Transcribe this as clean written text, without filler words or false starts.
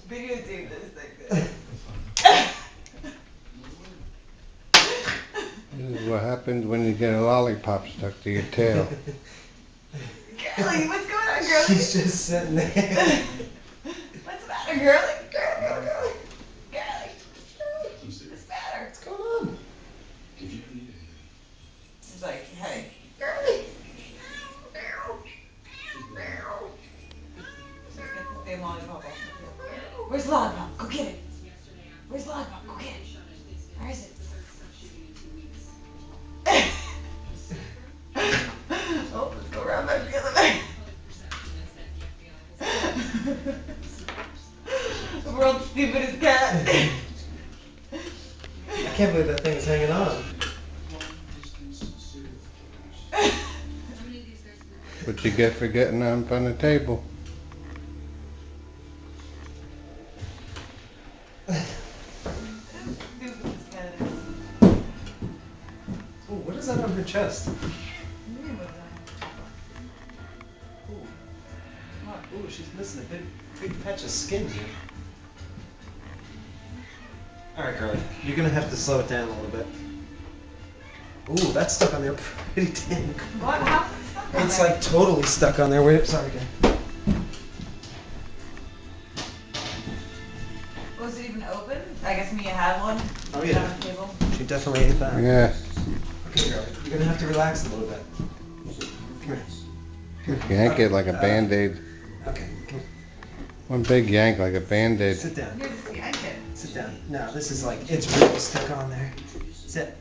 Videotape this thing. This is what happens when you get a lollipop stuck to your tail. Girlie, what's going on, girlie? She's just sitting there. What's the matter, girlie? Girlie. Girlie. What's the matter? What's going on? She's like, hey, girlie. Let's get this damn lollipop off my tail. Where's the lollipop? Go get it. Where's the lollipop? Go get it. Where is it? Oh, let's go around back the other way. The world's stupidest cat. I can't believe that thing's hanging on. What you get for getting up on the table. Stupidest cat is. Ooh, what is that on her chest? What do you mean, what's that? Ooh, What? ooh, she's missing a big patch of skin here. Alright, girlie, you're gonna have to slow it down a little bit. Ooh, that's stuck on there pretty damn good. What? How's it stuck on It's there? like totally stuck on there. Wait, sorry, again. Was it even open? I guess Mia had one. Oh, yeah. On the table. She definitely ate that. Yes. Okay, girlie, you're gonna have to relax a little bit. Come here. Yank it like a Band-Aid. Okay, come here. One big yank like a Band-Aid. Sit down. You're just yank it. Sit down. No, this is like, it's really stuck on there. Sit.